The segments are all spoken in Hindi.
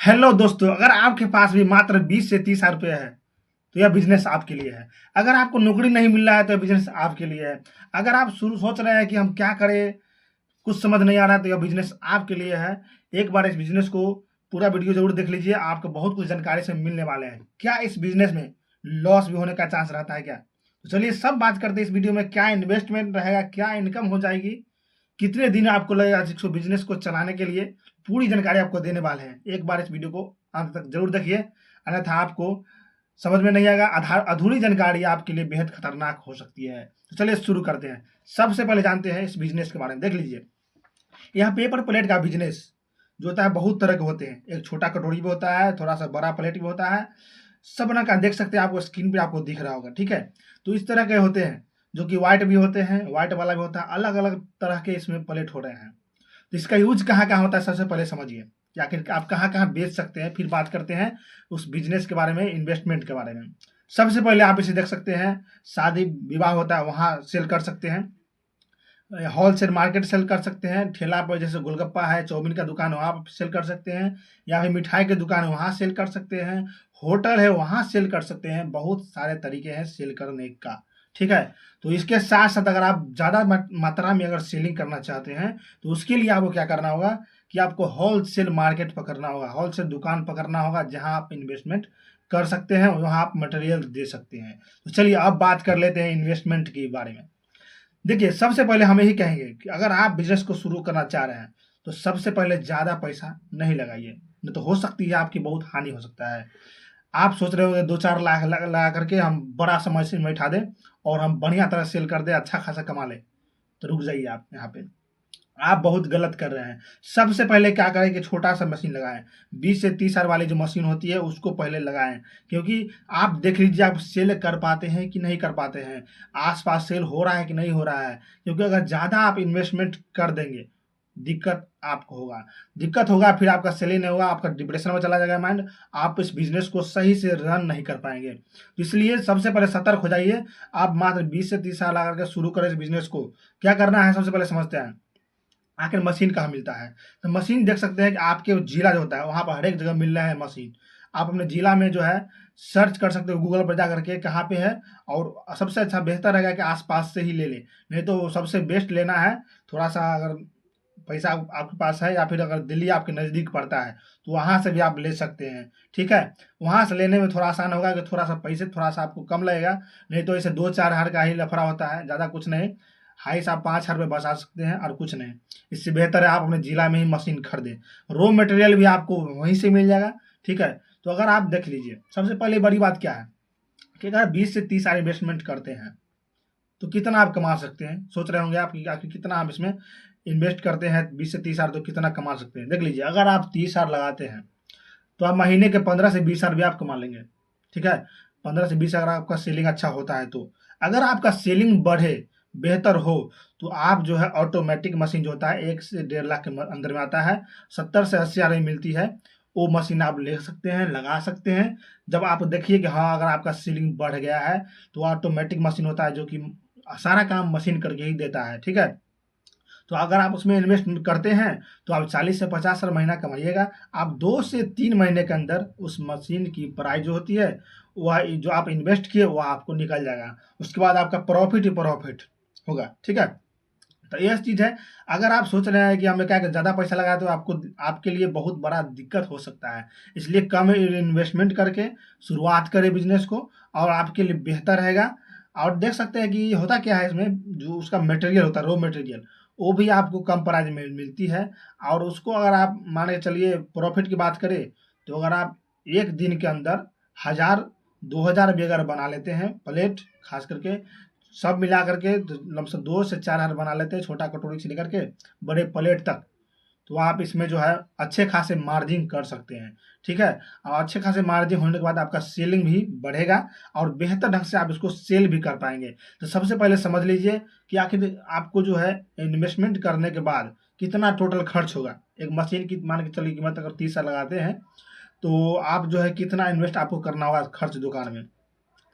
हेलो दोस्तों, अगर आपके पास भी मात्र 20 से 30 हज़ार रुपये है तो यह बिजनेस आपके लिए है। अगर आपको नौकरी नहीं मिल रहा है तो यह बिजनेस आपके लिए है। अगर आप शुरू सोच रहे हैं कि हम क्या करें, कुछ समझ नहीं आ रहा है तो यह बिजनेस आपके लिए है। एक बार इस बिजनेस को पूरा वीडियो जरूर देख लीजिए, आपको बहुत कुछ जानकारी से मिलने वाले हैं। क्या इस बिजनेस में लॉस भी होने का चांस रहता है क्या? तो चलिए सब बात करते हैं इस वीडियो में। क्या इन्वेस्टमेंट रहेगा, क्या इनकम हो जाएगी, कितने दिन आपको लगेगा इसको बिजनेस को चलाने के लिए, पूरी जानकारी आपको देने वाले हैं। एक बार इस वीडियो को अंत तक जरूर देखिए, अन्यथा आपको समझ में नहीं आएगा। अधूरी जानकारी आपके लिए बेहद खतरनाक हो सकती है। तो चलिए शुरू करते हैं। सबसे पहले जानते हैं इस बिजनेस के बारे में। देख लीजिए, यहाँ पेपर प्लेट का बिजनेस जो होता है बहुत तरह के होते हैं। एक छोटा कटोरी भी होता है, थोड़ा सा बड़ा प्लेट भी होता है। सब ना का देख सकते हैं, आपको स्क्रीन पे आपको दिख रहा होगा, ठीक है। तो इस तरह के होते हैं जो कि व्हाइट भी होते हैं, व्हाइट वाला भी होता है। अलग अलग तरह के इसमें प्लेट हो रहे हैं। तो इसका यूज कहाँ कहाँ होता है, सबसे पहले समझिए कि आखिर आप कहाँ कहाँ बेच सकते हैं। फिर बात करते हैं उस बिजनेस के बारे में, इन्वेस्टमेंट के बारे में। सबसे पहले आप इसे देख सकते हैं, शादी विवाह होता है वहाँ सेल कर सकते हैं। होलसेल मार्केट सेल कर सकते हैं। ठेला पर जैसे गोलगप्पा है, चाउमीन का दुकान है, वहाँ पर सेल कर सकते हैं। या फिर मिठाई की दुकान है, वहाँ सेल कर सकते हैं। होटल है, वहाँ सेल कर सकते हैं। बहुत सारे तरीके हैं सेल करने का, ठीक है। तो इसके साथ साथ अगर आप ज़्यादा मात्रा में अगर सेलिंग करना चाहते हैं तो उसके लिए आपको क्या करना होगा कि आपको होलसेल मार्केट पकड़ना होगा, होलसेल दुकान पकड़ना होगा, जहाँ आप इन्वेस्टमेंट कर सकते हैं, वहाँ आप मटेरियल दे सकते हैं। तो चलिए अब बात कर लेते हैं इन्वेस्टमेंट के बारे में। देखिए, सबसे पहले हम यही कहेंगे कि अगर आप बिज़नेस को शुरू करना चाह रहे हैं, तो सबसे पहले ज़्यादा पैसा नहीं लगाइए, नहीं तो हो सकती है आपकी बहुत हानि हो सकता है। आप सोच रहे होंगे 2-4 लाख लगा करके हम बड़ा सा मशीन बैठा दें और हम बढ़िया तरह सेल कर दें, अच्छा खासा कमा लें। तो रुक जाइए आप यहाँ पे, आप बहुत गलत कर रहे हैं। सबसे पहले क्या करें कि छोटा-सा मशीन लगाएँ। 20 से 30 हज़ार वाली जो मशीन होती है उसको पहले लगाएँ, क्योंकि आप देख लीजिए आप सेल कर पाते हैं कि नहीं कर पाते हैं। आस-पास सेल हो रहा है कि नहीं हो रहा है, क्योंकि अगर ज़्यादा आप इन्वेस्टमेंट कर देंगे, दिक्कत आपको होगा। दिक्कत होगा, फिर आपका सेलिंग नहीं होगा, आपका डिप्रेशन में चला जाएगा माइंड, आप इस बिज़नेस को सही से रन नहीं कर पाएँगे। तो इसलिए सबसे पहले सतर्क हो जाइए। आप मात्र 20 से 30 हज़ार लगा के शुरू करें इस बिज़नेस को। क्या करना है सबसे पहले समझते हैं। आखिर मशीन कहाँ मिलता है? तो मशीन देख सकते हैं कि आपके जिला जो होता है वहाँ पर हर एक जगह मिल रहा है मशीन। आप अपने जिला में जो है सर्च कर सकते हो गूगल पर जा करके कहाँ पे है, और सबसे अच्छा बेहतर रहेगा कि आस-पास से ही ले लें। नहीं तो सबसे बेस्ट लेना है, थोड़ा-सा अगर पैसा आपके पास है या फिर अगर दिल्ली आपके नज़दीक पड़ता है तो वहाँ से भी आप ले सकते हैं, ठीक है। वहाँ से लेने में थोड़ा आसान होगा कि थोड़ा-सा पैसे थोड़ा-सा आपको कम लगेगा, नहीं तो ऐसे 2-4 हज़ार का ही लफड़ा होता है, ज़्यादा कुछ नहीं। हाई से आप 5 हज़ार रुपए बचा सकते हैं और कुछ नहीं। इससे बेहतर है आप अपने जिला में ही मशीन खरीदें। रॉ मटेरियल भी आपको वहीं से मिल जाएगा, ठीक है। तो अगर आप देख लीजिए, सबसे पहले बड़ी बात क्या है कि अगर 20 से 30 हज़ार इन्वेस्टमेंट करते हैं तो कितना आप कमा सकते हैं। सोच रहे होंगे आप कि आखिर कितना आप इसमें इन्वेस्ट करते हैं 20 से 30 हज़ार, तो कितना कमा सकते हैं। देख लीजिए, अगर आप 30 हज़ार लगाते हैं तो आप महीने के 15 से 20 हज़ार भी आप कमा लेंगे, ठीक है। 15 से 20 अगर आपका सेलिंग अच्छा होता है तो। अगर आपका सेलिंग बढ़े, बेहतर हो, तो आप जो है ऑटोमेटिक मशीन जो होता है 1 से 1.5 लाख के अंदर में आता है, 70 से 80 हज़ार में मिलती है। वो मशीन आप ले सकते हैं, लगा सकते हैं। जब आप देखिए कि हाँ अगर आपका सेलिंग बढ़ गया है तो ऑटोमेटिक मशीन होता है जो कि सारा काम मशीन करके ही देता है, ठीक है। तो अगर आप उसमें इन्वेस्ट करते हैं तो आप 40 से 50 हज़ार महीना कमाइएगा। आप 2 से 3 महीने के अंदर उस मशीन की प्राइस जो होती है, वह जो आप इन्वेस्ट किए वह आपको निकल जाएगा। उसके बाद आपका प्रॉफिट ही प्रॉफिट होगा, ठीक है। तो यह चीज़ है। अगर आप सोच रहे हैं कि हमें क्या ज़्यादा पैसा लगाया तो आपको आपके लिए बहुत बड़ा दिक्कत हो सकता है। इसलिए कम इन्वेस्टमेंट करके शुरुआत करें बिज़नेस को, और आपके लिए बेहतर रहेगा। और देख सकते हैं कि होता क्या है इसमें, जो उसका मटेरियल होता है, रॉ मटेरियल, वो भी आपको कम प्राइस में मिलती है। और उसको अगर आप मान के चलिए प्रॉफिट की बात करें, तो अगर आप 1 दिन के अंदर 1000 2000 भी अगर बना लेते हैं प्लेट, खास करके सब मिला करके तो लमसम 2 से 4 हज़ार बना लेते हैं, छोटा कटोरी से लेकर के बड़े प्लेट तक। तो आप इसमें जो है अच्छे खासे मार्जिन कर सकते हैं, ठीक है। और अच्छे खासे मार्जिन होने के बाद आपका सेलिंग भी बढ़ेगा और बेहतर ढंग से आप इसको सेल भी कर पाएँगे। तो सबसे पहले समझ लीजिए कि आखिर आपको जो है इन्वेस्टमेंट करने के बाद कितना टोटल खर्च होगा। एक मशीन की मान के चलिए कीमत अगर 30 हज़ार लगाते हैं, तो आप जो है कितना इन्वेस्ट आपको करना होगा खर्च दुकान में।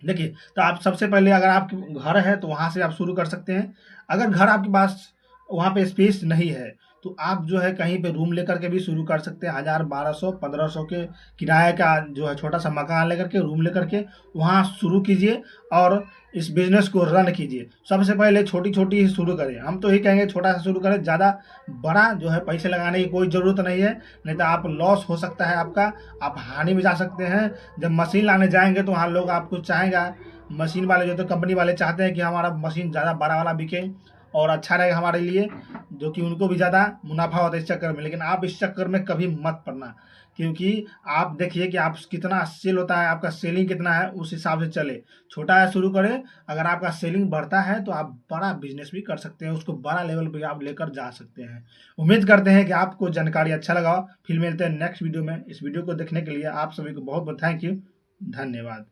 देखिए, तो आप सबसे पहले अगर आपके घर है तो वहाँ से आप शुरू कर सकते हैं। अगर घर आपके पास वहाँ पे स्पेस नहीं है, तो आप जो है कहीं पे रूम लेकर के भी शुरू कर सकते हैं। 1000, 1200, 1500 के किराए का जो है छोटा सा मकान लेकर के, रूम लेकर के वहाँ शुरू कीजिए और इस बिजनेस को रन कीजिए। सबसे पहले छोटी छोटी ही शुरू करें। हम तो यही कहेंगे छोटा सा शुरू करें, ज़्यादा बड़ा जो है पैसे लगाने की कोई ज़रूरत नहीं है, नहीं तो आप लॉस हो सकता है आपका, आप हानि में जा सकते हैं। जब मशीन लाने जाएंगे तो वहाँ लोग आपको चाहेगा, मशीन वाले जो तो कंपनी वाले चाहते हैं कि हमारा मशीन ज़्यादा बड़ा वाला बिके और अच्छा रहेगा हमारे लिए, जो कि उनको भी ज़्यादा मुनाफा होता है इस चक्कर में। लेकिन आप इस चक्कर में कभी मत पड़ना, क्योंकि आप देखिए कि आप कितना सेल होता है, आपका सेलिंग कितना है, उस हिसाब से चले। छोटा है शुरू करें, अगर आपका सेलिंग बढ़ता है तो आप बड़ा बिजनेस भी कर सकते हैं, उसको बड़ा लेवल पे आप लेकर जा सकते हैं। उम्मीद करते हैं कि आपको जानकारी अच्छा लगा हो। फिर मिलते हैं नेक्स्ट वीडियो में। इस वीडियो को देखने के लिए आप सभी को बहुत बहुत थैंक यू, धन्यवाद।